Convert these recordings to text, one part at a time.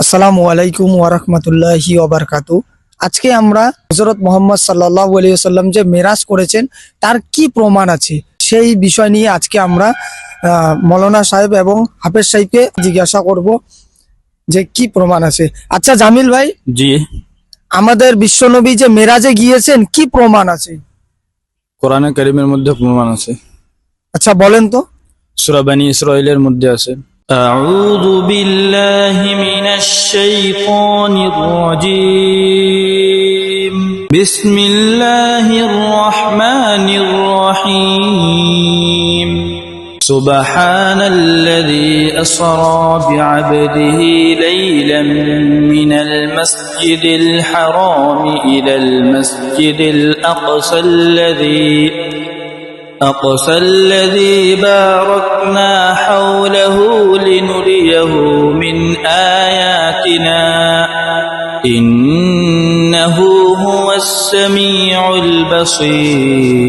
আসসালামু আলাইকুম ওয়া রাহমাতুল্লাহি ওয়া বারাকাতু। আজকে আমরা হযরত মুহাম্মদ সাল্লাল্লাহু আলাইহি ওয়াসাল্লাম যে মেরাজ করেছেন তার কি প্রমাণ আছে সেই বিষয় নিয়ে আজকে আমরা মৌলানা সাহেব এবং হাফেজ সাহেবকে জিজ্ঞাসা করব যে কি প্রমাণ আছে। আচ্ছা জামিল ভাই, জি, আমাদের বিশ্বনবী যে মেরাজে গিয়েছেন কি প্রমাণ আছে? কোরআনে কারিমের মধ্যে প্রমাণ আছে। আচ্ছা বলেন তো। সূরা বনী ইসরাঈলের মধ্যে আছে। আউযু বিল্লাহি মিনাশ শাইতানির রাজীম। বিসমিল্লাহির রহমানির রহিম। সুবহানাল্লাযী আসরা বি'আবদিহি লাইলাম মিনাল মাসজিদিল হারামি ইলাল মাসজিদিল أقصى الذي باركنا حوله لنريه من آياتنا إنه هو السميع البصير।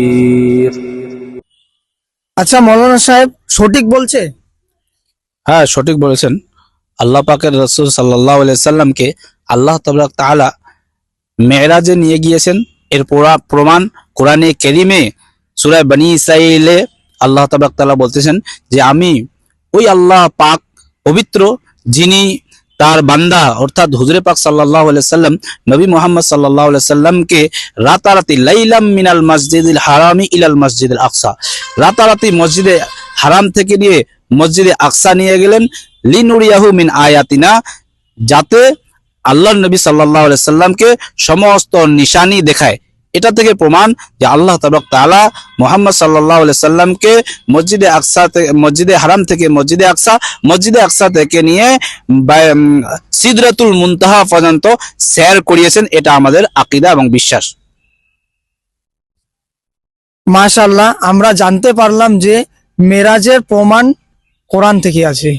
আচ্ছা মৌলানা সাহেব সঠিক বলছে? হ্যাঁ, সঠিক বলেছেন। আল্লাহ পাকের রাসূল সাল্লাল্লাহু আলাইহি সাল্লামকে আল্লাহ তাবারক তাআলা মেরাজে নিয়ে গিয়েছেন। এর প্রমাণ কোরআনে কারীমে সূরা বনী ইসরাঈলে আল্লাহ তাবারক তাআলা বলতেছেন যে আমি ওই আল্লাহ পাক পবিত্র, যিনি তার বান্দা অর্থাৎ হুজুরে পাক সাল্লাল্লাহু আলাইহি সাল্লাম নবী মুহাম্মদ সাল্লাল্লাহু আলাইহি সাল্লামকে রাতারাতি লাইলাম মিনাল মসজিদিল হারামি ইলাল মসজিদিল আকসা, রাতারাতি মসজিদে হারাম থেকে নিয়ে মসজিদে আকসা নিয়ে গেলেন লিনুরিয়াহু মিন আয়াতিনা, যাতে আল্লাহর নবী সাল্লাল্লাহু আলাইহি সাল্লামকে সমস্ত নিশানি দেখায়। এটা থেকে প্রমাণ যে আল্লাহ তাবারক তাআলা মুহাম্মদ সাল্লাল্লাহু আলাইহি সাল্লামকে মসজিদে আকসা থেকে মসজিদে হারাম থেকে মসজিদে আকসা থেকে নিয়ে সিদরাতুল মুনতাহা পর্যন্ত সৈর করিয়েছেন। এটা আমাদের আকীদা এবং বিশ্বাস। মাশাআল্লাহ, আমরা জানতে পারলাম যে মেরাজের প্রমাণ কোরআন থেকে আছে।